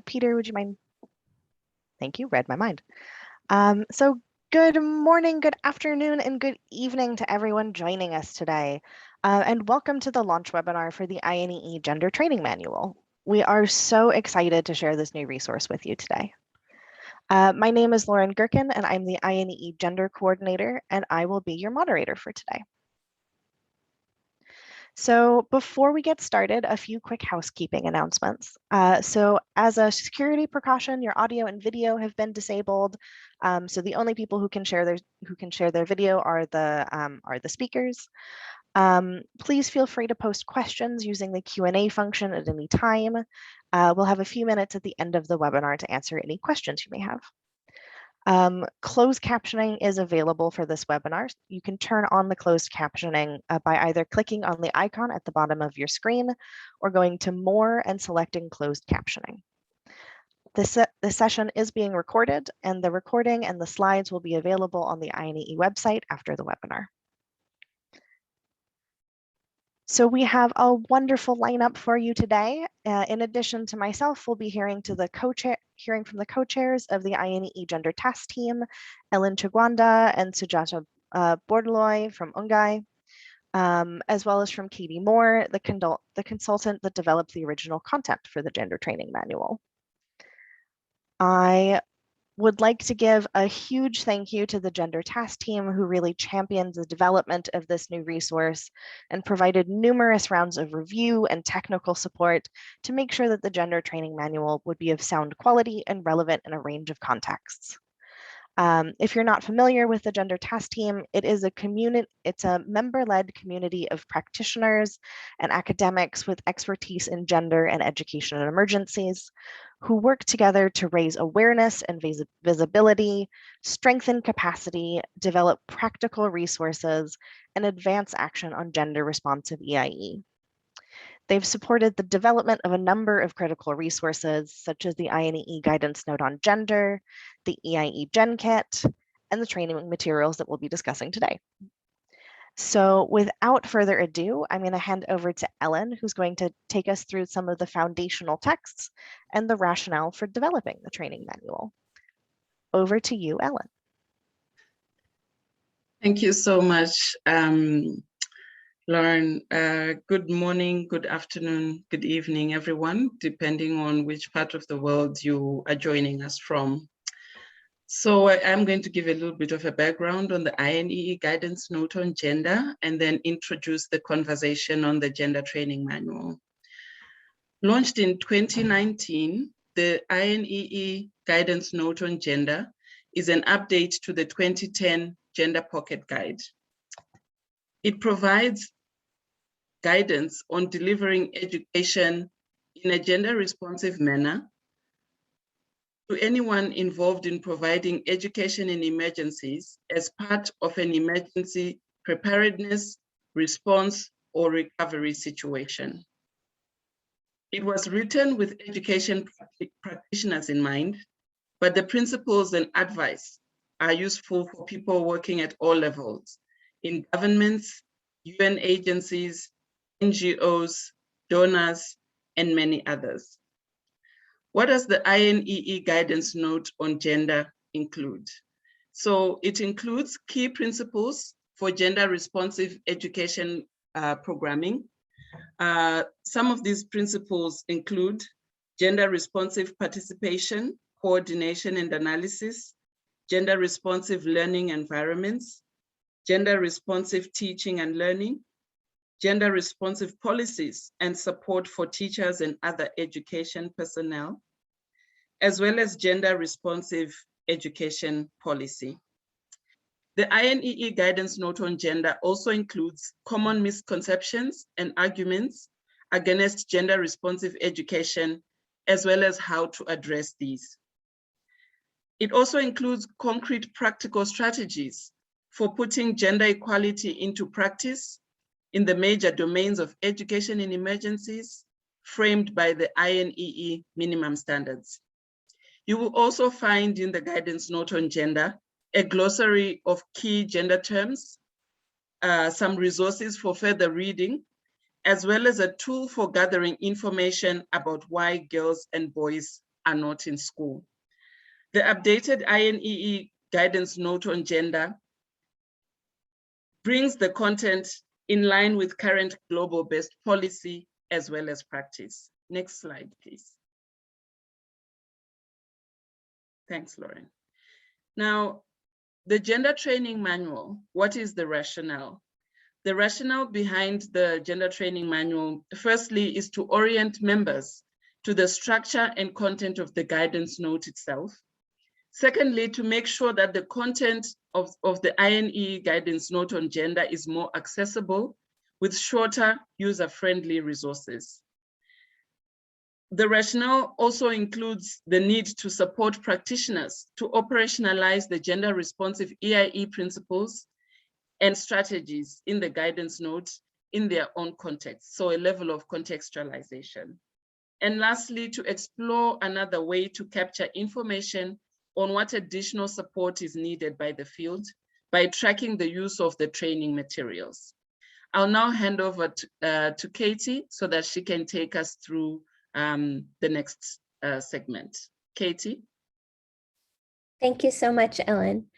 Peter, would you mind? Thank you, read my mind. So good morning, good afternoon, and good evening to everyone joining us today. And welcome to the launch webinar for the INEE Gender Training Manual. We are so excited to share this new resource with you today. My name is Lauren Gerken, and I'm the INEE Gender Coordinator, and I will be your moderator for today. So before we get started, a few quick housekeeping announcements. So as a security precaution, your audio and video have been disabled. So the only people who can share their video are the speakers. Please feel free to post questions using the Q&A function at any time. We'll have a few minutes at the end of the webinar to answer any questions you may have. Closed captioning is available for this webinar. You can turn on the closed captioning by either clicking on the icon at the bottom of your screen or going to More and selecting closed captioning. This session is being recorded, and the recording and the slides will be available on the INEE website after the webinar. So we have a wonderful lineup for you today. In addition to myself, we'll be hearing from the co-chairs of the INEE Gender Task Team, Ellen Chigwanda and Sujata Bordoloi from UNGEI, as well as from Katie Moore, the consultant that developed the original content for the Gender Training Manual. I would like to give a huge thank you to the Gender Task Team, who really championed the development of this new resource and provided numerous rounds of review and technical support to make sure that the Gender Training Manual would be of sound quality and relevant in a range of contexts. If you're not familiar with the Gender Task Team, it's a member-led community of practitioners and academics with expertise in gender and education and emergencies who work together to raise awareness and visibility, strengthen capacity, develop practical resources, and advance action on gender-responsive EIE. They've supported the development of a number of critical resources, such as the INEE Guidance Note on Gender, the EIE Gen Kit, and the training materials that we'll be discussing today. So without further ado, I'm going to hand over to Ellen, who's going to take us through some of the foundational texts and the rationale for developing the training manual. Over to you, Ellen. Thank you so much, Lauren. Good morning, good afternoon, good evening, everyone, depending on which part of the world you are joining us from. So I'm going to give a little bit of a background on the INEE Guidance Note on Gender, and then introduce the conversation on the Gender Training Manual. Launched in 2019, the INEE Guidance Note on Gender is an update to the 2010 Gender Pocket Guide. It provides guidance on delivering education in a gender-responsive manner to anyone involved in providing education in emergencies as part of an emergency preparedness, response, or recovery situation. It was written with education practitioners in mind, but the principles and advice are useful for people working at all levels in governments, UN agencies, NGOs, donors, and many others. What does the INEE Guidance Note on Gender include? So it includes key principles for gender-responsive education programming. Some of these principles include gender-responsive participation, coordination and analysis, gender-responsive learning environments, gender-responsive teaching and learning, gender-responsive policies and support for teachers and other education personnel, as well as gender-responsive education policy. The INEE Guidance Note on Gender also includes common misconceptions and arguments against gender-responsive education, as well as how to address these. It also includes concrete practical strategies for putting gender equality into practice in the major domains of education in emergencies, framed by the INEE minimum standards. You will also find in the Guidance Note on Gender a glossary of key gender terms, some resources for further reading, as well as a tool for gathering information about why girls and boys are not in school. The updated INEE guidance note on gender brings the content in line with current global best policy as well as practice. Next slide, please. Thanks, Lauren. Now, the gender training manual, what is the rationale? The rationale behind the gender training manual, firstly, is to orient members to the structure and content of the guidance note itself. Secondly, to make sure that the content of the INEE guidance note on gender is more accessible with shorter, user-friendly resources. The rationale also includes the need to support practitioners to operationalize the gender-responsive EIE principles and strategies in the guidance note in their own context, so a level of contextualization. And lastly, to explore another way to capture information on what additional support is needed by the field by tracking the use of the training materials. I'll now hand over to Katie so that she can take us through the next segment. Katie? Thank you so much, Ellen.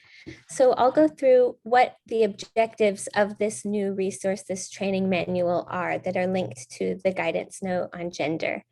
So I'll go through what the objectives of this new resource, this training manual, are that are linked to the guidance note on gender.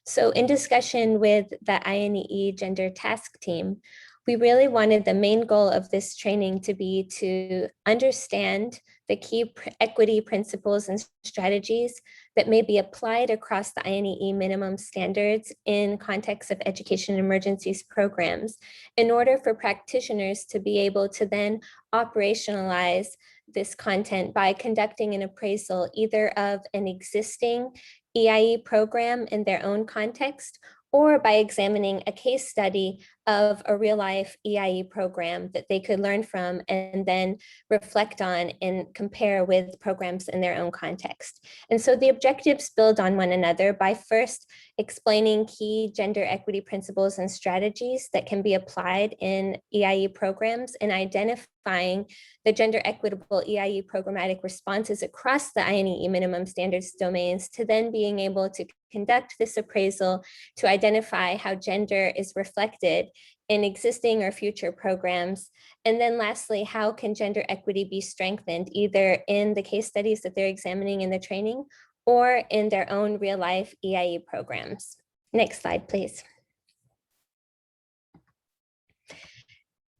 So in discussion with the INEE Gender Task Team, we really wanted the main goal of this training to be to understand the key equity principles and strategies that may be applied across the INEE minimum standards in context of education emergencies programs in order for practitioners to be able to then operationalize this content by conducting an appraisal either of an existing EIE program in their own context or by examining a case study of a real life EIE program that they could learn from and then reflect on and compare with programs in their own context. And so the objectives build on one another by first explaining key gender equity principles and strategies that can be applied in EIE programs and identifying the gender equitable EIE programmatic responses across the INEE minimum standards domains to then being able to conduct this appraisal to identify how gender is reflected in existing or future programs. And then lastly, how can gender equity be strengthened either in the case studies that they're examining in the training or in their own real life EIE programs. Next slide, please.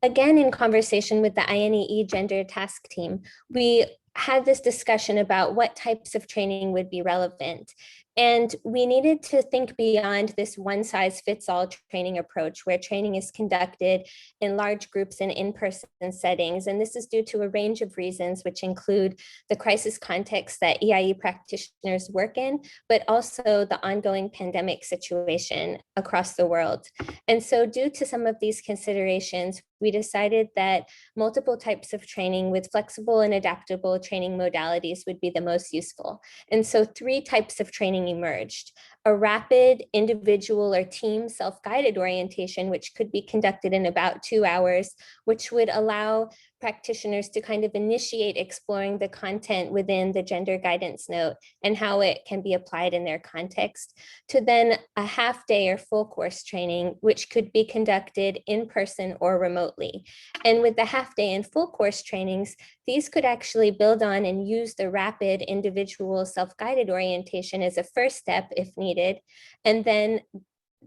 Again, in conversation with the INEE Gender Task Team, we had this discussion about what types of training would be relevant. And we needed to think beyond this one-size-fits-all training approach where training is conducted in large groups and in-person settings. And this is due to a range of reasons, which include the crisis context that EIE practitioners work in, but also the ongoing pandemic situation across the world. And so due to some of these considerations, we decided that multiple types of training with flexible and adaptable training modalities would be the most useful. And so 3 types of training emerged: a rapid individual or team self-guided orientation, which could be conducted in about 2 hours, which would allow practitioners to kind of initiate exploring the content within the gender guidance note and how it can be applied in their context, to then a half-day or full course training, which could be conducted in person or remotely. And with the half-day and full course trainings, these could actually build on and use the rapid individual self-guided orientation as a first step if needed. And then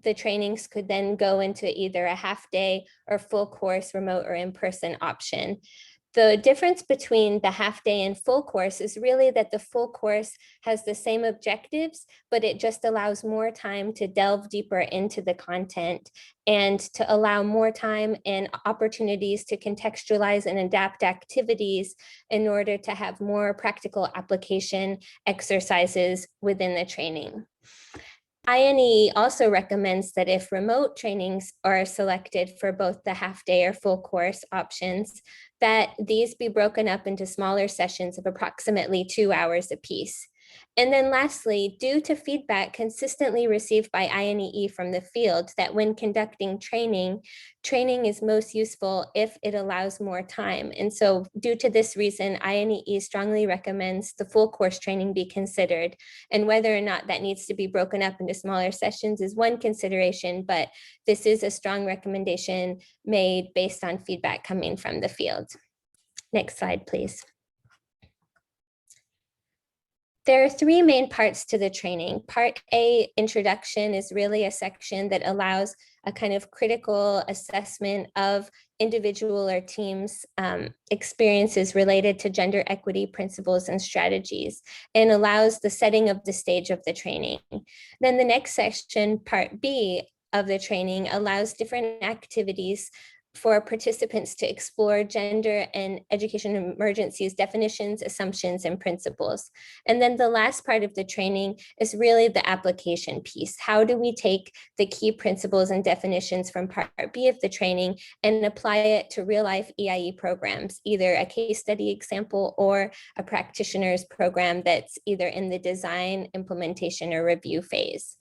the trainings could then go into either a half-day or full course remote or in-person option. The difference between the half-day and full course is really that the full course has the same objectives, but it just allows more time to delve deeper into the content and to allow more time and opportunities to contextualize and adapt activities in order to have more practical application exercises within the training. INEE also recommends that if remote trainings are selected for both the half-day or full course options, that these be broken up into smaller sessions of approximately 2 hours apiece. And then lastly, due to feedback consistently received by INEE from the field that when conducting training is most useful if it allows more time. And so due to this reason, INEE strongly recommends the full course training be considered. And whether or not that needs to be broken up into smaller sessions is one consideration, but this is a strong recommendation made based on feedback coming from the field. Next slide, please. There are three main parts to the training. Part A, introduction, is really a section that allows a kind of critical assessment of individual or teams' experiences related to gender equity principles and strategies, and allows the setting of the stage of the training. Then the next section, part B of the training, allows different activities for participants to explore gender and education emergencies, definitions, assumptions, and principles. And then the last part of the training is really the application piece. How do we take the key principles and definitions from part B of the training and apply it to real life EIE programs, either a case study example or a practitioner's program that's either in the design, implementation, or review phase.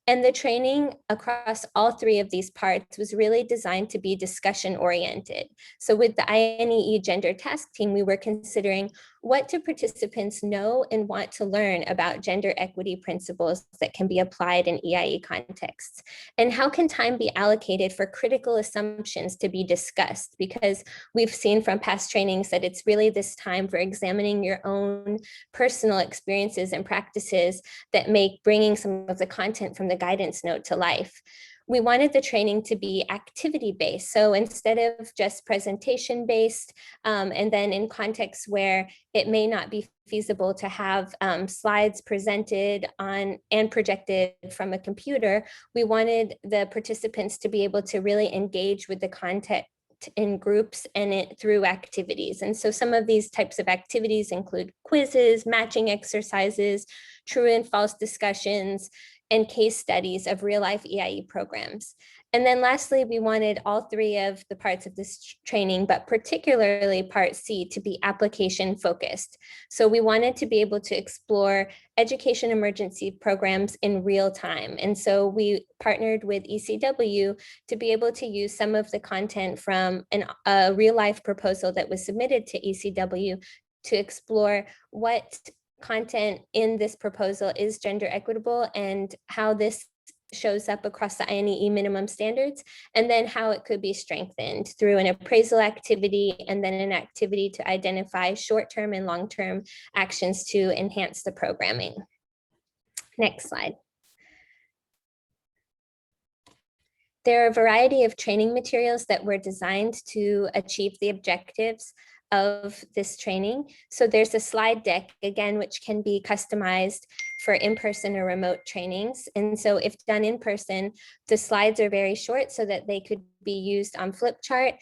And the training across all three of these parts was really designed to be discussion oriented. So with the INEE Gender Task Team, we were considering what do participants know and want to learn about gender equity principles that can be applied in EIE contexts? And how can time be allocated for critical assumptions to be discussed? Because we've seen from past trainings that it's really this time for examining your own personal experiences and practices that make bringing some of the content from the guidance note to life. We wanted the training to be activity-based. So instead of just presentation-based, and then in contexts where it may not be feasible to have slides presented on and projected from a computer, we wanted the participants to be able to really engage with the content in groups and through activities. And so some of these types of activities include quizzes, matching exercises, true and false discussions, and case studies of real life EIE programs. And then lastly, we wanted all three of the parts of this training, but particularly part C, to be application focused. So we wanted to be able to explore education emergency programs in real time. And so we partnered with ECW to be able to use some of the content from a real life proposal that was submitted to ECW to explore what content in this proposal is gender equitable and how this shows up across the INEE minimum standards, and then how it could be strengthened through an appraisal activity and then an activity to identify short-term and long-term actions to enhance the programming. Next slide. There are a variety of training materials that were designed to achieve the objectives of this training. So there's a slide deck, again, which can be customized for in-person or remote trainings. And so if done in person, the slides are very short so that they could be used on flip chart.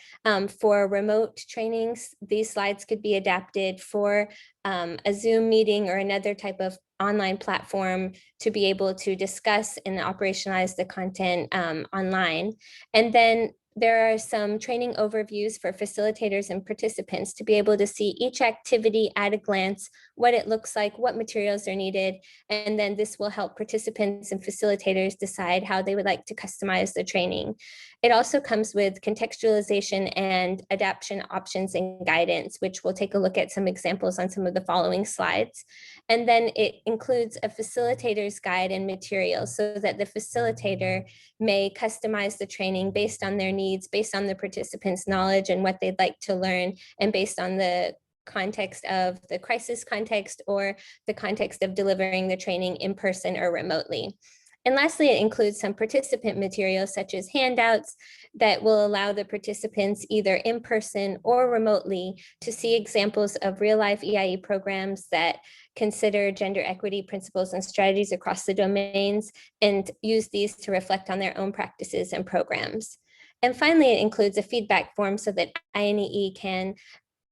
For remote trainings, these slides could be adapted for a Zoom meeting or another type of online platform to be able to discuss and operationalize the content online. And then there are some training overviews for facilitators and participants to be able to see each activity at a glance, what it looks like, what materials are needed, and then this will help participants and facilitators decide how they would like to customize the training. It also comes with contextualization and adaptation options and guidance, which we'll take a look at some examples on some of the following slides. And then it includes a facilitator's guide and materials so that the facilitator may customize the training based on their needs, based on the participants' knowledge and what they'd like to learn, and based on the context of the crisis context or the context of delivering the training in person or remotely. And lastly, it includes some participant materials such as handouts that will allow the participants either in person or remotely to see examples of real life EIE programs that consider gender equity principles and strategies across the domains and use these to reflect on their own practices and programs. And finally, it includes a feedback form so that INEE can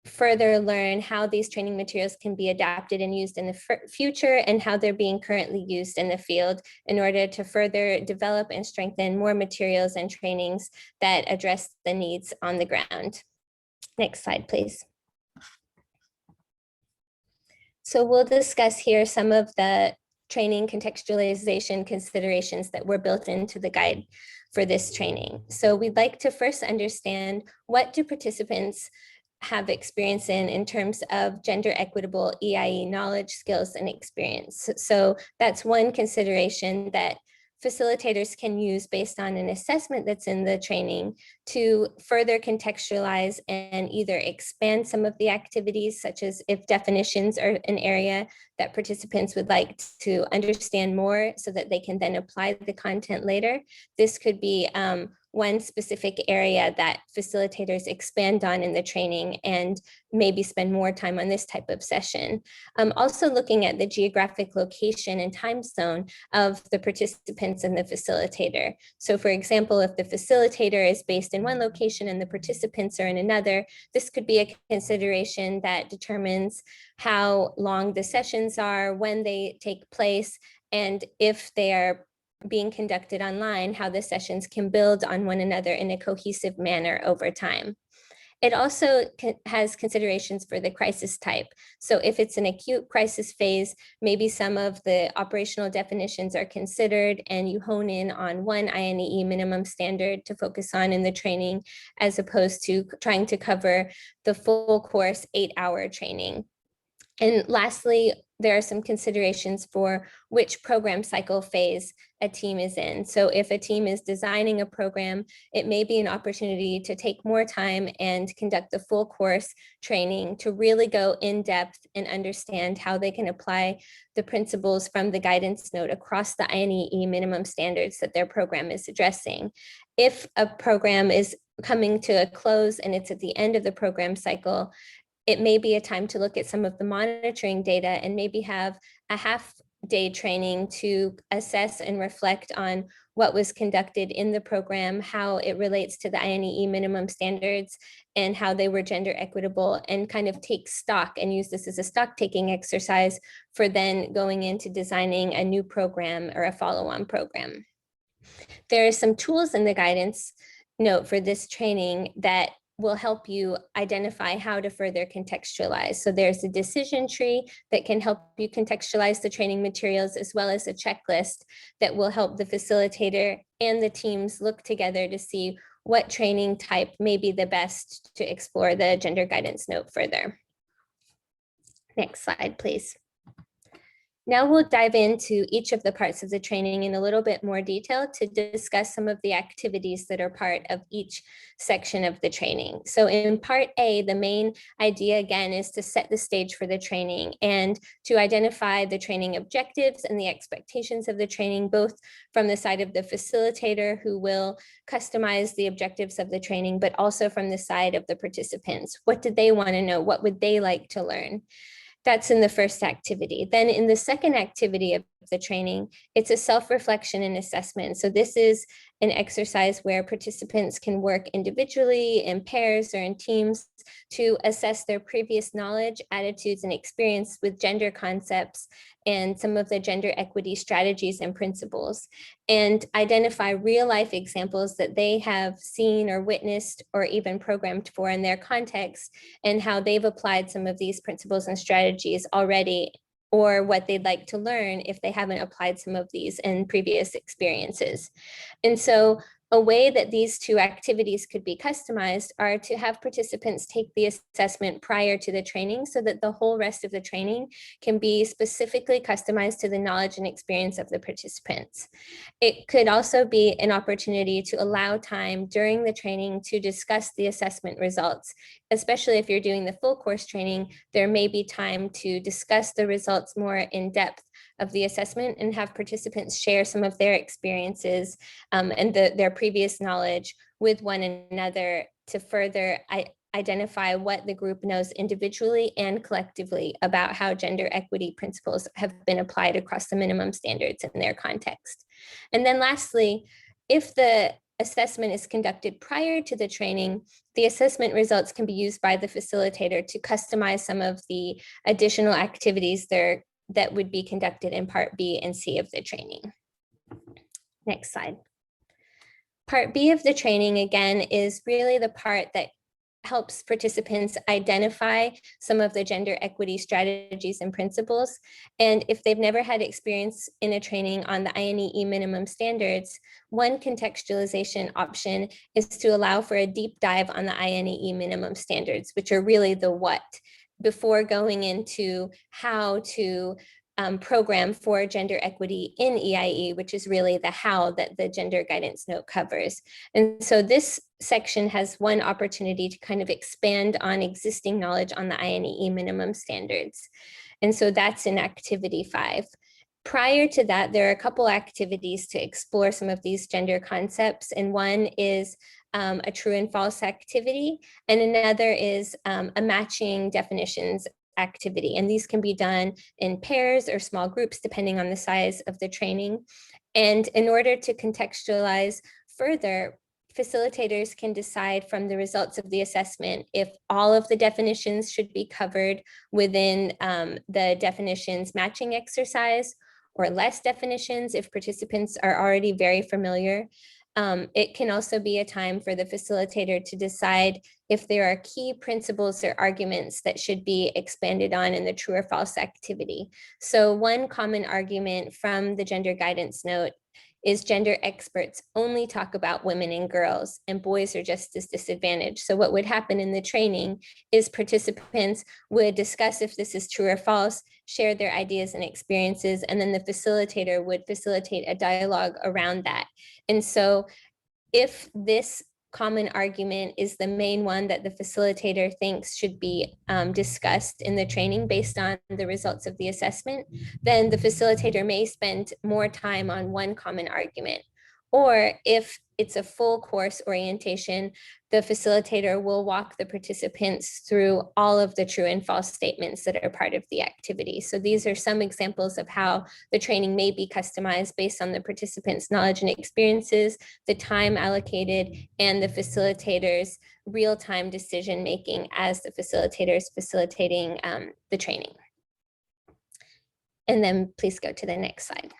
further learn how these training materials can be adapted and used in the future and how they're being currently used in the field in order to further develop and strengthen more materials and trainings that address the needs on the ground. Next slide, please. So we'll discuss here some of the training contextualization considerations that were built into the guide for this training. So we'd like to first understand, what do participants have experience in terms of gender equitable EIE knowledge, skills, and experience. So that's one consideration that facilitators can use based on an assessment that's in the training to further contextualize and either expand some of the activities, such as if definitions are an area that participants would like to understand more so that they can then apply the content later. This could be one specific area that facilitators expand on in the training and maybe spend more time on this type of session. Also looking at the geographic location and time zone of the participants and the facilitator. So for example, if the facilitator is based in one location and the participants are in another, this could be a consideration that determines how long the sessions are, when they take place, and if they are being conducted online, how the sessions can build on one another in a cohesive manner over time. It also has considerations for the crisis type. So if it's an acute crisis phase, maybe some of the operational definitions are considered and you hone in on one INEE minimum standard to focus on in the training, as opposed to trying to cover the full course 8-hour training. And lastly, there are some considerations for which program cycle phase a team is in. So if a team is designing a program, it may be an opportunity to take more time and conduct the full course training to really go in depth and understand how they can apply the principles from the guidance note across the INEE minimum standards that their program is addressing. If a program is coming to a close and it's at the end of the program cycle, it may be a time to look at some of the monitoring data and maybe have a half-day training to assess and reflect on what was conducted in the program, how it relates to the INEE minimum standards, and how they were gender equitable, and kind of take stock and use this as a stock-taking exercise for then going into designing a new program or a follow-on program. There are some tools in the guidance note for this training that will help you identify how to further contextualize. So there's a decision tree that can help you contextualize the training materials, as well as a checklist that will help the facilitator and the teams look together to see what training type may be the best to explore the gender guidance note further. Next slide, please. Now we'll dive into each of the parts of the training in a little bit more detail to discuss some of the activities that are part of each section of the training. So in part A, the main idea again is to set the stage for the training and to identify the training objectives and the expectations of the training, both from the side of the facilitator who will customize the objectives of the training, but also from the side of the participants. What did they want to know? What would they like to learn? That's in the first activity. Then in the second activity of the training, it's a self-reflection and assessment. So this is an exercise where participants can work individually, in pairs, or in teams to assess their previous knowledge, attitudes, and experience with gender concepts and some of the gender equity strategies and principles, and identify real-life examples that they have seen or witnessed or even programmed for in their context, and how they've applied some of these principles and strategies already, or what they'd like to learn if they haven't applied some of these in previous experiences. And so a way that these two activities could be customized are to have participants take the assessment prior to the training, so that the whole rest of the training can be specifically customized to the knowledge and experience of the participants. It could also be an opportunity to allow time during the training to discuss the assessment results, especially if you're doing the full course training. There may be time to discuss the results more in depth of the assessment and have participants share some of their experiences and their previous knowledge with one another to further identify what the group knows individually and collectively about how gender equity principles have been applied across the minimum standards in their context. And then lastly, if the assessment is conducted prior to the training, the assessment results can be used by the facilitator to customize some of the additional activities there that would be conducted in part B and C of the training. Next slide. Part B of the training, again, is really the part that helps participants identify some of the gender equity strategies and principles. And if they've never had experience in a training on the INEE minimum standards, one contextualization option is to allow for a deep dive on the INEE minimum standards, which are really the what, before going into how to program for gender equity in EIE, which is really the how that the gender guidance note covers. And so this section has one opportunity to kind of expand on existing knowledge on the INEE minimum standards. And so that's in activity 5. Prior to that, there are a couple activities to explore some of these gender concepts. And one is a true and false activity, and another is a matching definitions activity. And these can be done in pairs or small groups, depending on the size of the training. And in order to contextualize further, facilitators can decide from the results of the assessment if all of the definitions should be covered within the definitions matching exercise, or less definitions if participants are already very familiar. It can also be a time for the facilitator to decide if there are key principles or arguments that should be expanded on in the true or false activity. So one common argument from the gender guidance note is gender experts only talk about women and girls, and boys are just as disadvantaged. So what would happen in the training is participants would discuss if this is true or false, share their ideas and experiences, and then the facilitator would facilitate a dialogue around that. And so if this common argument is the main one that the facilitator thinks should be discussed in the training based on the results of the assessment, then the facilitator may spend more time on one common argument. Or if it's a full course orientation, the facilitator will walk the participants through all of the true and false statements that are part of the activity. So these are some examples of how the training may be customized based on the participants' knowledge and experiences, the time allocated, and the facilitator's real-time decision-making as the facilitator is facilitating the training. And then please go to the next slide.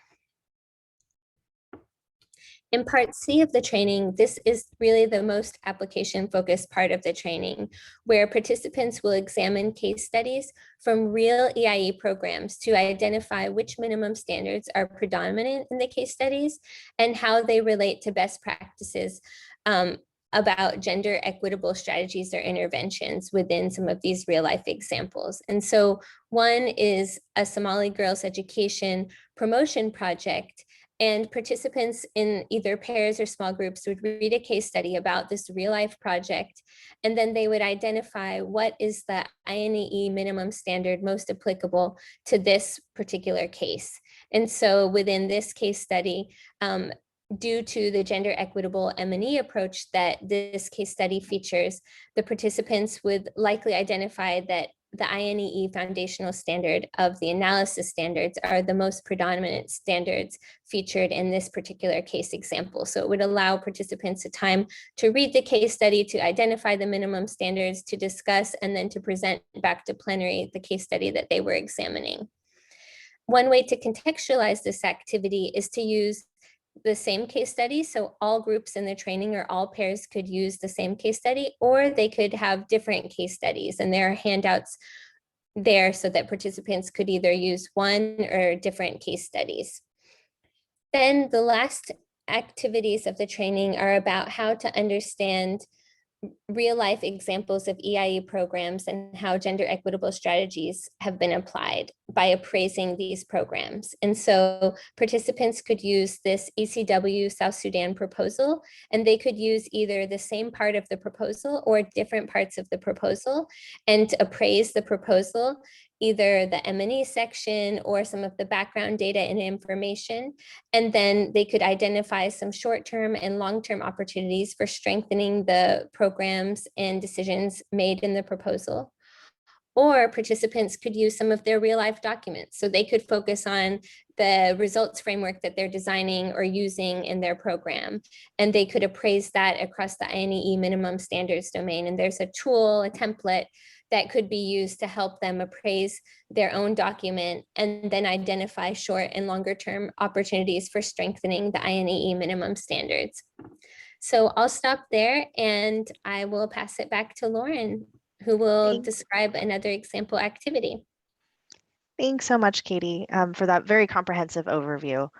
In part C of the training, this is really the most application-focused part of the training, where participants will examine case studies from real EIE programs to identify which minimum standards are predominant in the case studies and how they relate to best practices about gender equitable strategies or interventions within some of these real life examples. And so one is a Somali girls' education promotion project, and participants in either pairs or small groups would read a case study about this real life project, and then they would identify what is the INEE minimum standard most applicable to this particular case. And so within this case study, due to the gender equitable M&E approach that this case study features, the participants would likely identify that the INEE foundational standard of the analysis standards are the most predominant standards featured in this particular case example. So it would allow participants a time to read the case study, to identify the minimum standards, to discuss, and then to present back to plenary the case study that they were examining. One way to contextualize this activity is to use the same case study. So all groups in the training or all pairs could use the same case study, or they could have different case studies, and there are handouts there so that participants could either use one or different case studies. Then the last activities of the training are about how to understand real life examples of EIE programs and how gender equitable strategies have been applied by appraising these programs. And so participants could use this ECW South Sudan proposal, and they could use either the same part of the proposal or different parts of the proposal and appraise the proposal, either the M&E section or some of the background data and information. And then they could identify some short-term and long-term opportunities for strengthening the programs and decisions made in the proposal. Or participants could use some of their real-life documents. So they could focus on the results framework that they're designing or using in their program. And they could appraise that across the INEE minimum standards domain. And there's a tool, a template, that could be used to help them appraise their own document and then identify short and longer term opportunities for strengthening the INEE minimum standards. So I'll stop there and I will pass it back to Lauren, who will Thanks. describe another example activity. Thanks so much, Katie, for that very comprehensive overview.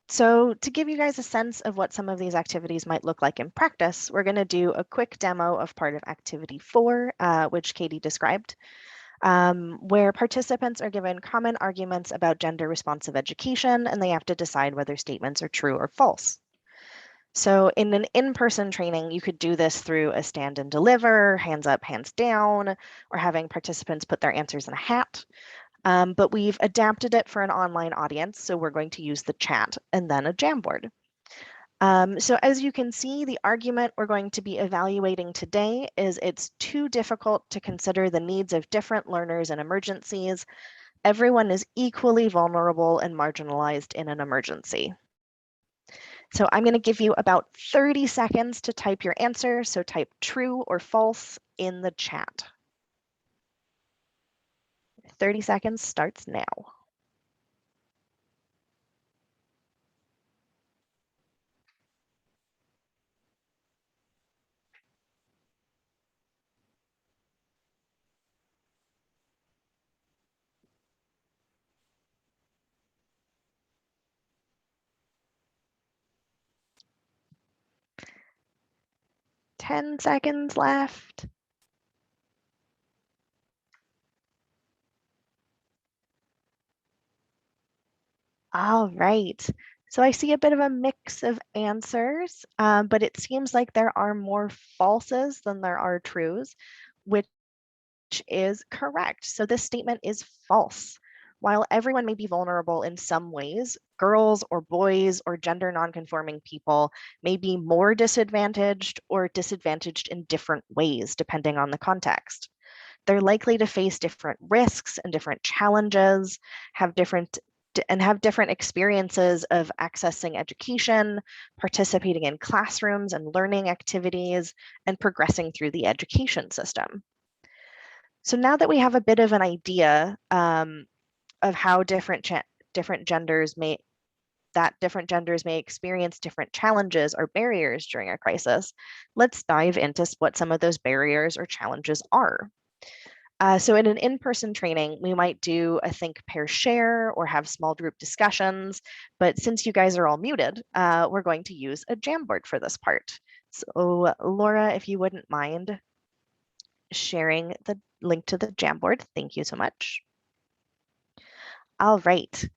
So to give you guys a sense of what some of these activities might look like in practice, we're going to do a quick demo of part of activity 4, which Katie described, where participants are given common arguments about gender responsive education, and they have to decide whether statements are true or false. So in an in-person training, you could do this through a stand and deliver, hands up, hands down, or having participants put their answers in a hat. But we've adapted it for an online audience, so we're going to use the chat and then a Jamboard. So as you can see, the argument we're going to be evaluating today is it's too difficult to consider the needs of different learners in emergencies. Everyone is equally vulnerable and marginalized in an emergency. So I'm going to give you about 30 seconds to type your answer. So type true or false in the chat. 30 seconds starts now. Ten seconds left. All right. So I see a bit of a mix of answers, but it seems like there are more falses than there are trues, which is correct. So this statement is false. While everyone may be vulnerable in some ways, girls or boys or gender nonconforming people may be more disadvantaged or disadvantaged in different ways, depending on the context. They're likely to face different risks and different challenges, have different experiences of accessing education, participating in classrooms and learning activities, and progressing through the education system. So now that we have a bit of an idea of how different genders may experience different challenges or barriers during a crisis, let's dive into what some of those barriers or challenges are. So in an in-person training, we might do a think, pair, share, or have small group discussions. But since you guys are all muted, we're going to use a Jamboard for this part. So Laura, if you wouldn't mind sharing the link to the Jamboard, thank you so much. All right.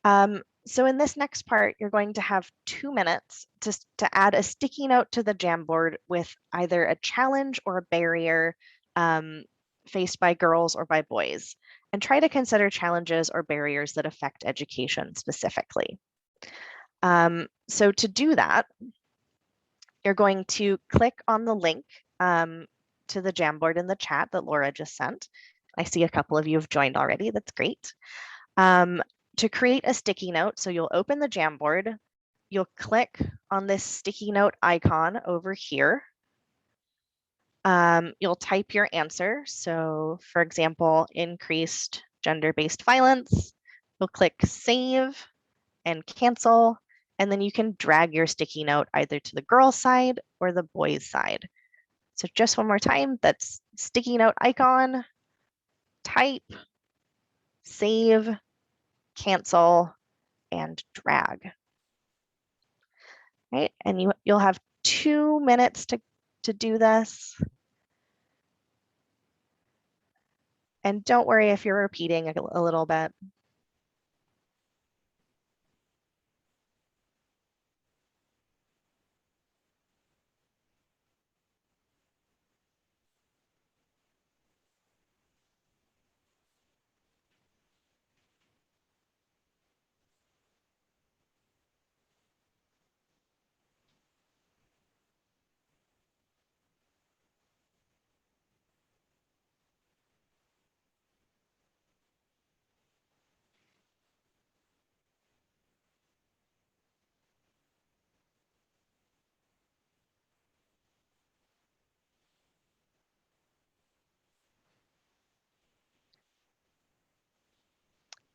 So in this next part, you're going to have 2 minutes to add a sticky note to the Jamboard with either a challenge or a barrier faced by girls or by boys, and try to consider challenges or barriers that affect education specifically. So to do that, you're going to click on the link to the Jamboard in the chat that Laura just sent. I see a couple of you have joined already. That's great. To create a sticky note, so you'll open the Jamboard, you'll click on this sticky note icon over here. You'll type your answer. So for example, increased gender-based violence. You'll click save and cancel, and then you can drag your sticky note either to the girls' side or the boys' side. So just one more time, that's sticky note icon, type, save, cancel, and drag. Right, and you'll have 2 minutes to do this. And don't worry if you're repeating a little bit.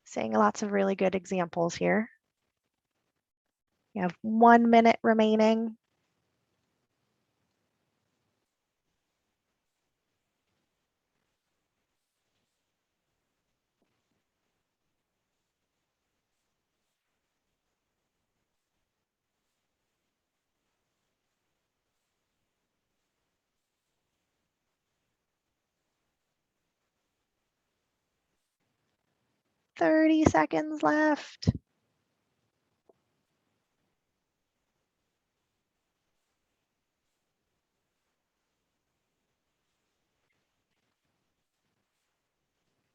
Seeing lots of really good examples here. You have 1 minute remaining. 30 seconds left.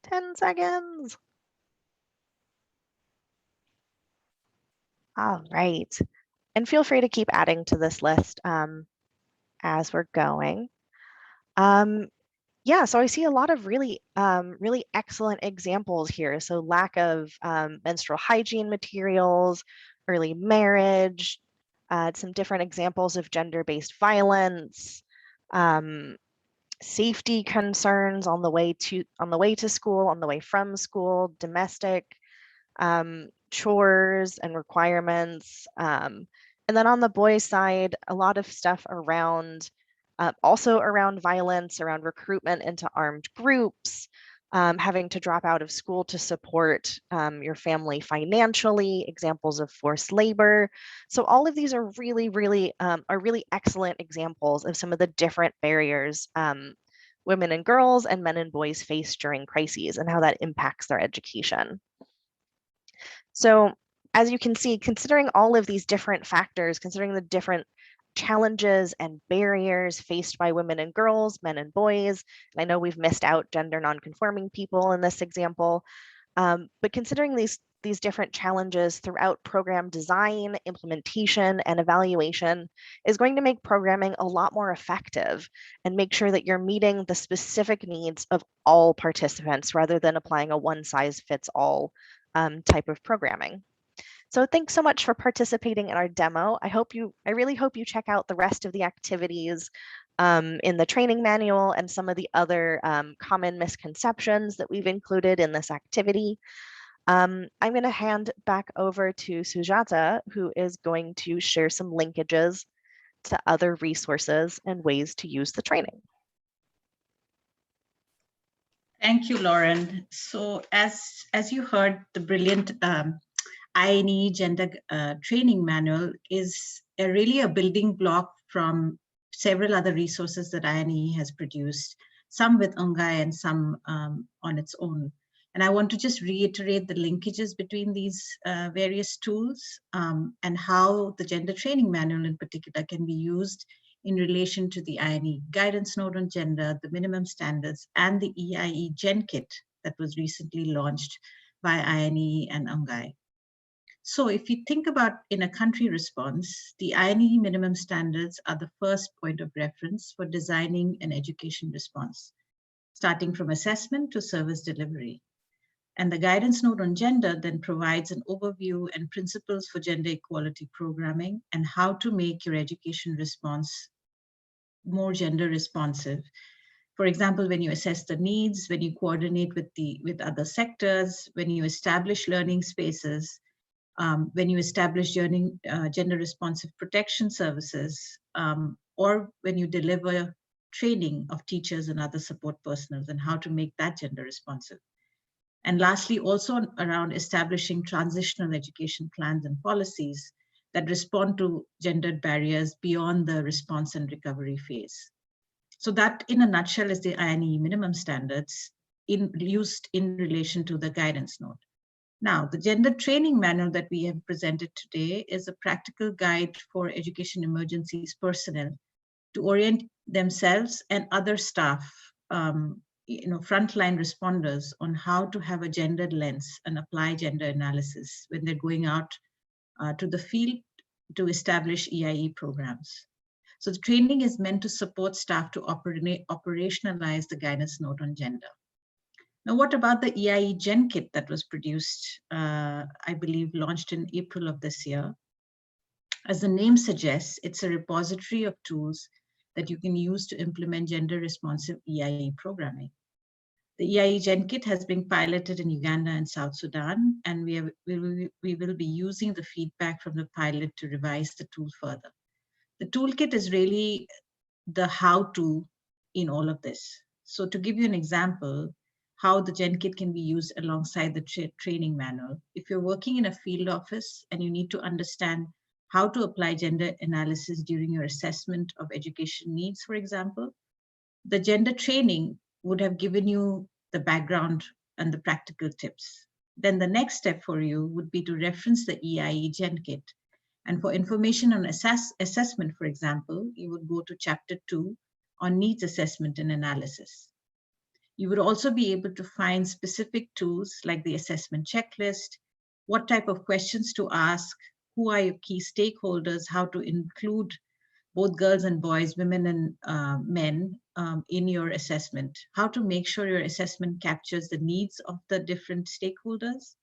Ten seconds. All right. And feel free to keep adding to this list as we're going. Yeah, so I see a lot of really, really excellent examples here. So lack of menstrual hygiene materials, early marriage, some different examples of gender-based violence, safety concerns on the way to school, on the way from school, domestic chores and requirements. And then on the boys' side, a lot of stuff around, also around violence, around recruitment into armed groups, having to drop out of school to support your family financially, examples of forced labor. So all of these are really excellent examples of some of the different barriers women and girls and men and boys face during crises and how that impacts their education. So as you can see, considering all of these different factors, considering the different challenges and barriers faced by women and girls, men and boys, and I know we've missed out gender nonconforming people in this example, but considering these different challenges throughout program design, implementation, and evaluation is going to make programming a lot more effective and make sure that you're meeting the specific needs of all participants rather than applying a one-size-fits-all type of programming. So thanks so much for participating in our demo. I really hope you check out the rest of the activities in the training manual and some of the other common misconceptions that we've included in this activity. I'm going to hand back over to Sujata, who is going to share some linkages to other resources and ways to use the training. Thank you, Lauren. So as you heard, the brilliant INEE gender training manual is really a building block from several other resources that INEE has produced, some with UNGEI and some on its own. And I want to just reiterate the linkages between these various tools and how the gender training manual in particular can be used in relation to the INEE guidance note on gender, the minimum standards, and the EIE Gen Kit that was recently launched by INEE and UNGEI. So if you think about in a country response, the INEE minimum standards are the first point of reference for designing an education response, starting from assessment to service delivery. And the guidance note on gender then provides an overview and principles for gender equality programming and how to make your education response more gender responsive. For example, when you assess the needs, when you coordinate with other sectors, when you establish learning spaces, when you establish gender responsive protection services, or when you deliver training of teachers and other support personnel and how to make that gender responsive. And lastly, also around establishing transitional education plans and policies that respond to gendered barriers beyond the response and recovery phase. So that in a nutshell is the INEE minimum standards used in relation to the guidance note. Now, the gender training manual that we have presented today is a practical guide for education emergencies personnel to orient themselves and other staff, frontline responders on how to have a gendered lens and apply gender analysis when they're going out to the field to establish EIE programs. So the training is meant to support staff to operationalize the guidance note on gender. Now, what about the EIE Gen Kit that was produced, I believe launched in April of this year? As the name suggests, it's a repository of tools that you can use to implement gender responsive EIE programming. The EIE Gen Kit has been piloted in Uganda and South Sudan, and we will be using the feedback from the pilot to revise the tool further. The toolkit is really the how-to in all of this. So to give you an example, how the Gen Kit can be used alongside the training manual. If you're working in a field office and you need to understand how to apply gender analysis during your assessment of education needs, for example, the gender training would have given you the background and the practical tips. then the next step for you would be to reference the EIE Gen Kit. And for information on assessment, for example, you would go to Chapter 2 on needs assessment and analysis. You would also be able to find specific tools like the assessment checklist, what type of questions to ask, who are your key stakeholders, how to include both girls and boys, women and men in your assessment, how to make sure your assessment captures the needs of the different stakeholders,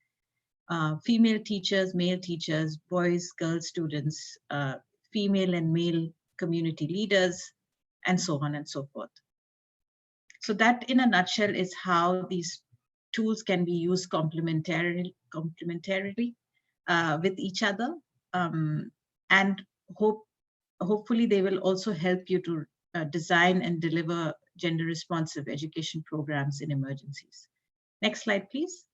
female teachers, male teachers, boys, girls students, female and male community leaders, and so on and so forth. So that in a nutshell is how these tools can be used complementarily with each other. And hopefully they will also help you to design and deliver gender responsive education programs in emergencies. Next slide, please.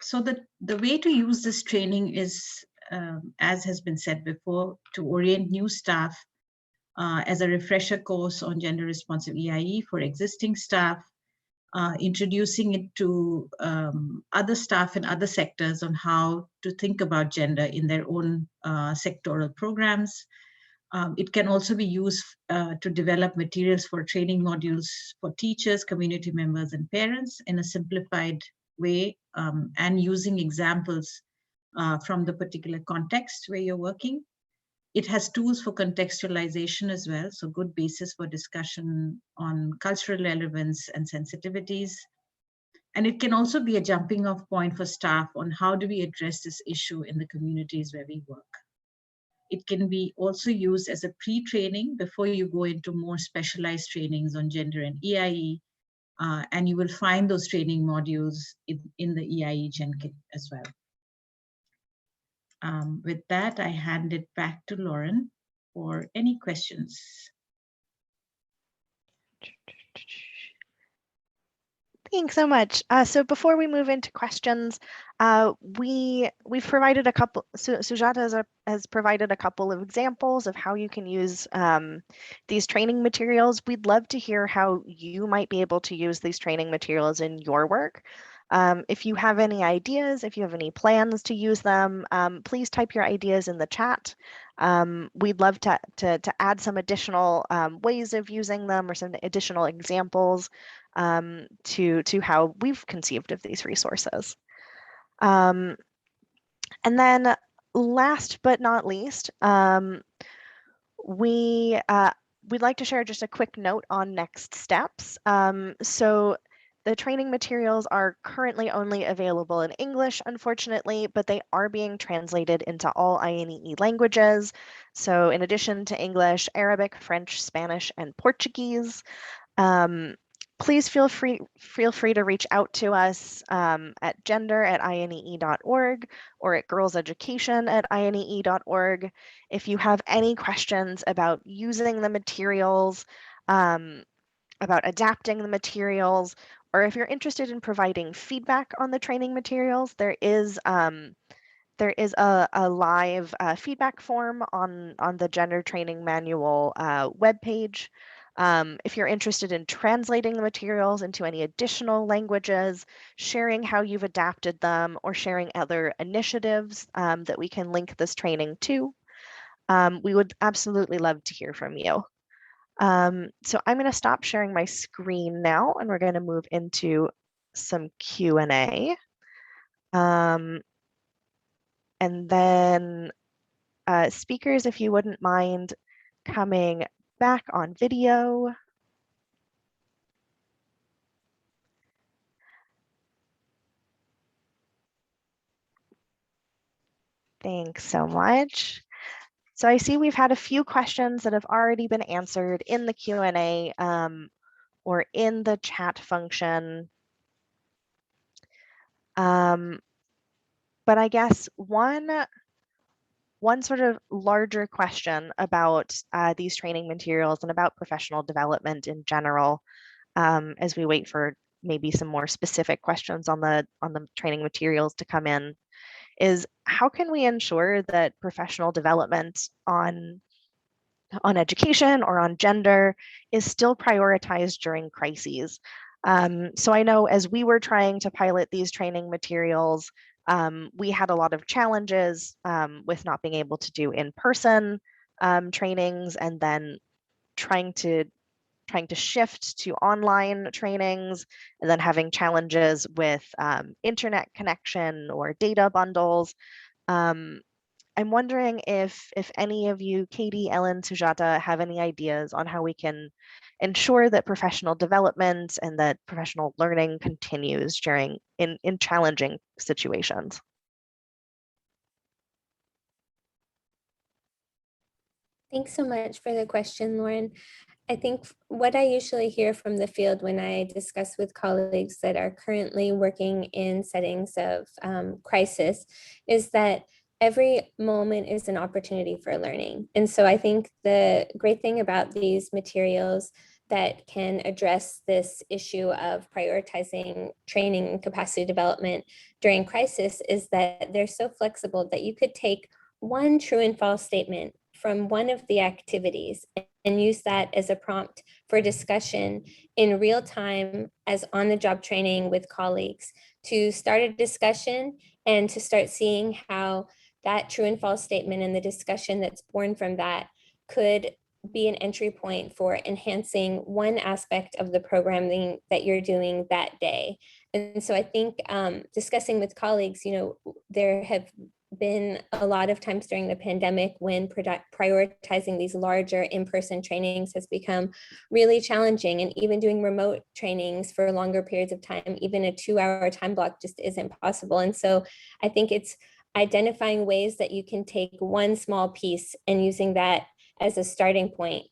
So the way to use this training is, as has been said before, to orient new staff as a refresher course on gender responsive EIE for existing staff, introducing it to other staff in other sectors on how to think about gender in their own sectoral programs. It can also be used to develop materials for training modules for teachers, community members, and parents in a simplified way, and using examples from the particular context where you're working. It has tools for contextualization as well, so good basis for discussion on cultural relevance and sensitivities. And it can also be a jumping off point for staff on how do we address this issue in the communities where we work. It can be also used as a pre-training before you go into more specialized trainings on gender and EIE, and you will find those training modules in the EIE Gen Kit as well. With that, I hand it back to Lauren for any questions. Thanks so much. So before we move into questions, we've provided a couple, Sujata has provided a couple of examples of how you can use these training materials. We'd love to hear how you might be able to use these training materials in your work. If you have any ideas, if you have any plans to use them, please type your ideas in the chat. We'd love to add some additional ways of using them or some additional examples to how we've conceived of these resources. And then last but not least, we'd like to share just a quick note on next steps. So the training materials are currently only available in English, unfortunately, but they are being translated into all INEE languages. So in addition to English, Arabic, French, Spanish, and Portuguese. Please feel free to reach out to us at gender@inee.org or at girlseducation@inee.org if you have any questions about using the materials, about adapting the materials, or if you're interested in providing feedback on the training materials. There is a live feedback form on the Gender Training Manual webpage. If you're interested in translating the materials into any additional languages, sharing how you've adapted them, or sharing other initiatives that we can link this training to, we would absolutely love to hear from you. So I'm going to stop sharing my screen now, and we're going to move into some Q&A. And then speakers, if you wouldn't mind coming back on video. Thanks so much. So I see we've had a few questions that have already been answered in the Q&A or in the chat function. But I guess one sort of larger question about these training materials and about professional development in general, as we wait for maybe some more specific questions on the training materials to come in, is how can we ensure that professional development on education or on gender is still prioritized during crises. So I know as we were trying to pilot these training materials, we had a lot of challenges with not being able to do in-person trainings, and then trying to shift to online trainings, and then having challenges with internet connection or data bundles. Um, I'm wondering if any of you, Katie, Ellen, Sujata, have any ideas on how we can ensure that professional development and that professional learning continues during in challenging situations. Thanks so much for the question, Lauren. I think what I usually hear from the field when I discuss with colleagues that are currently working in settings of crisis is that every moment is an opportunity for learning. And so I think the great thing about these materials that can address this issue of prioritizing training and capacity development during crisis is that they're so flexible that you could take one true and false statement from one of the activities and use that as a prompt for discussion in real time as on-the-job training with colleagues to start a discussion and to start seeing how that true and false statement and the discussion that's born from that could be an entry point for enhancing one aspect of the programming that you're doing that day. And so I think discussing with colleagues, there have been a lot of times during the pandemic when prioritizing these larger in-person trainings has become really challenging, and even doing remote trainings for longer periods of time, even a 2-hour time block just isn't possible. And so I think it's identifying ways that you can take one small piece and using that as a starting point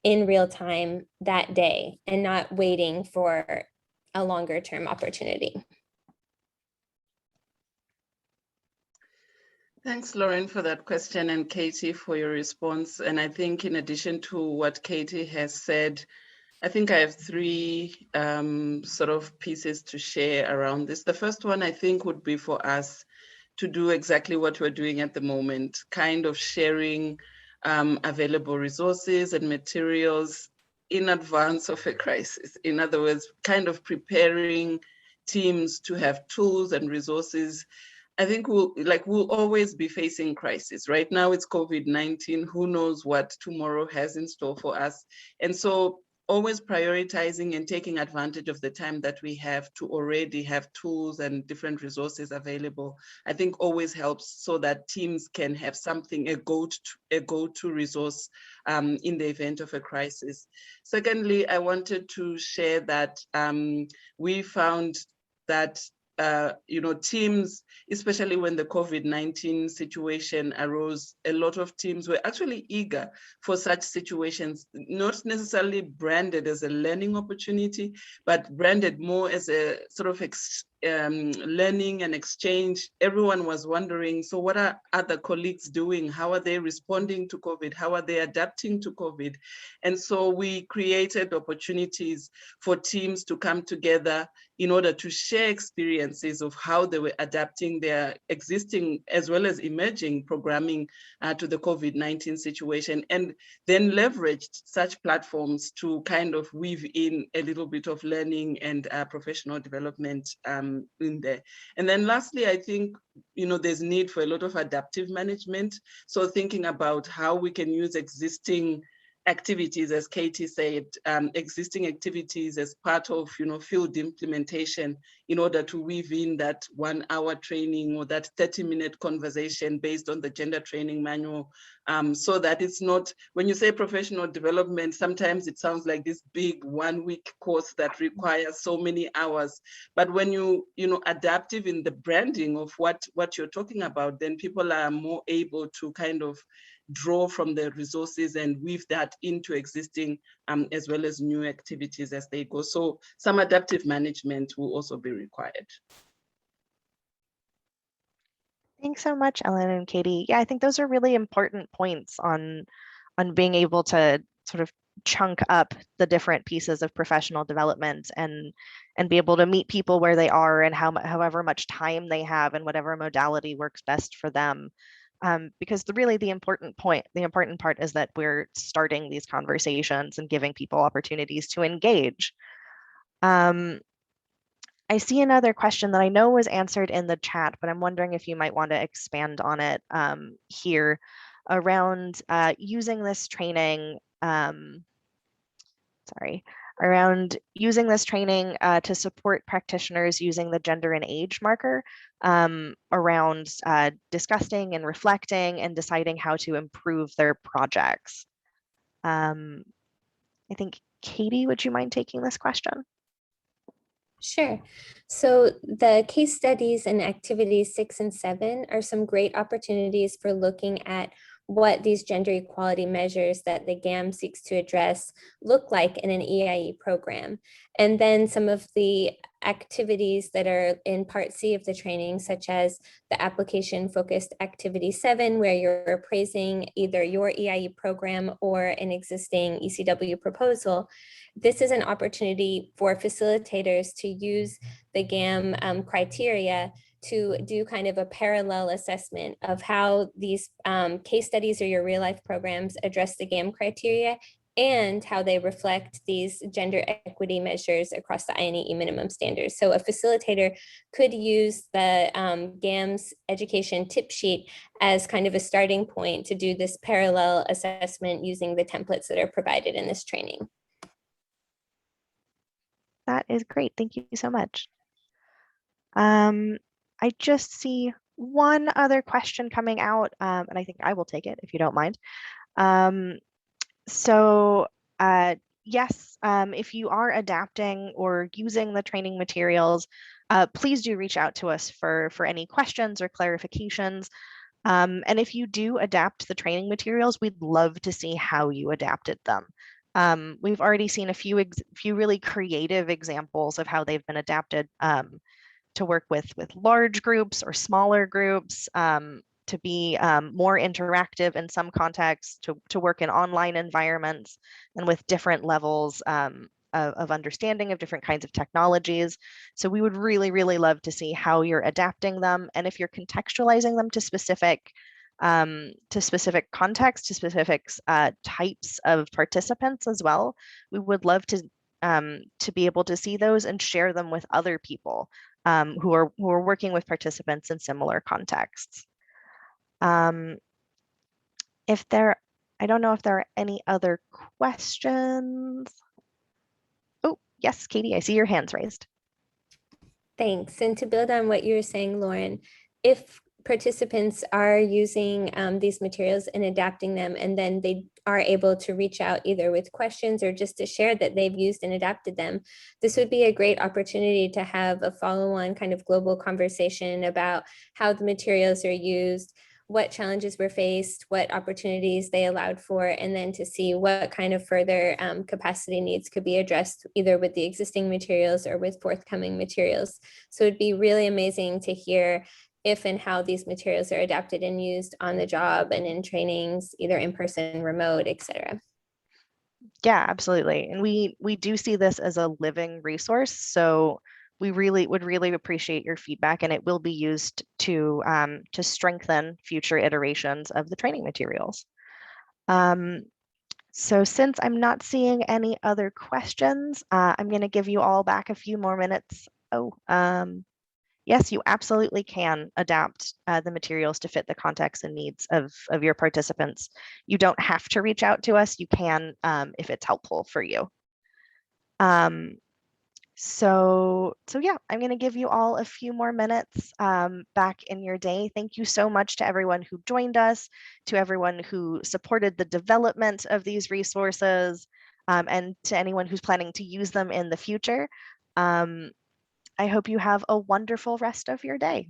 in real time that day and not waiting for a longer term opportunity. Thanks, Lauren, for that question, and Katie for your response. And I think in addition to what Katie has said, I think I have 3 sort of pieces to share around this. The first one I think would be for us to do exactly what we're doing at the moment, kind of sharing available resources and materials in advance of a crisis. In other words, kind of preparing teams to have tools and resources. I think we'll always be facing crisis. Right now it's COVID-19. Who knows what tomorrow has in store for us? And so always prioritizing and taking advantage of the time that we have to already have tools and different resources available, I think always helps, so that teams can have something, a go-to resource in the event of a crisis. Secondly, I wanted to share that we found that teams, especially when the COVID-19 situation arose, a lot of teams were actually eager for such situations, not necessarily branded as a learning opportunity, but branded more as a sort of learning and exchange. Everyone was wondering, so what are other colleagues doing? How are they responding to COVID? How are they adapting to COVID? And so we created opportunities for teams to come together in order to share experiences of how they were adapting their existing as well as emerging programming to the COVID-19 situation, and then leveraged such platforms to kind of weave in a little bit of learning and professional development in there. And then lastly, I think, there's need for a lot of adaptive management. So thinking about how we can use existing activities, as Katie said, existing activities as part of field implementation, in order to weave in that 1-hour training or that 30-minute conversation based on the gender training manual, so that it's not, when you say professional development, sometimes it sounds like this big 1-week course that requires so many hours. But when you adaptive in the branding of what you're talking about, then people are more able to kind of draw from the resources and weave that into existing as well as new activities as they go. So some adaptive management will also be required. Thanks so much, Ellen and Katie. Yeah, I think those are really important points on being able to sort of chunk up the different pieces of professional development and be able to meet people where they are and however much time they have and whatever modality works best for them. because the important part is that we're starting these conversations and giving people opportunities to engage. I see another question that I know was answered in the chat, but I'm wondering if you might want to expand on it here around using this training, around using this training to support practitioners using the gender and age marker around discussing and reflecting and deciding how to improve their projects. I think, Katie, would you mind taking this question? Sure. So the case studies and activities 6 and 7 are some great opportunities for looking at what these gender equality measures that the GAM seeks to address look like in an EIE program. And then some of the activities that are in part C of the training, such as the application focused activity 7, where you're appraising either your EIE program or an existing ECW proposal. This is an opportunity for facilitators to use the GAM criteria to do kind of a parallel assessment of how these case studies or your real life programs address the GAM criteria and how they reflect these gender equity measures across the INEE minimum standards. So a facilitator could use the GAM's education tip sheet as kind of a starting point to do this parallel assessment using the templates that are provided in this training. That is great. Thank you so much. I just see one other question coming out, and I think I will take it if you don't mind. Yes, if you are adapting or using the training materials, please do reach out to us for any questions or clarifications. And if you do adapt the training materials, we'd love to see how you adapted them. We've already seen a few really creative examples of how they've been adapted to work with large groups or smaller groups, to be more interactive in some contexts, to work in online environments and with different levels of understanding of different kinds of technologies. So we would really, really love to see how you're adapting them. And if you're contextualizing them to specific contexts, to specific types of participants as well, we would love to be able to see those and share them with other people who are working with participants in similar contexts. I don't know if there are any other questions. Oh, yes, Katie, I see your hands raised. Thanks. And to build on what you were saying, Lauren, if participants are using these materials and adapting them, and then they are able to reach out either with questions or just to share that they've used and adapted them, this would be a great opportunity to have a follow-on kind of global conversation about how the materials are used, what challenges were faced, what opportunities they allowed for, and then to see what kind of further capacity needs could be addressed either with the existing materials or with forthcoming materials. So it'd be really amazing to hear if and how these materials are adapted and used on the job and in trainings, either in person, remote, etc. Yeah, absolutely. And we do see this as a living resource. So we would really appreciate your feedback, and it will be used to strengthen future iterations of the training materials. So since I'm not seeing any other questions, I'm going to give you all back a few more minutes. Oh, yes, you absolutely can adapt the materials to fit the context and needs of your participants. You don't have to reach out to us. You can if it's helpful for you. So yeah, I'm going to give you all a few more minutes back in your day. Thank you so much to everyone who joined us, to everyone who supported the development of these resources, and to anyone who's planning to use them in the future. I hope you have a wonderful rest of your day.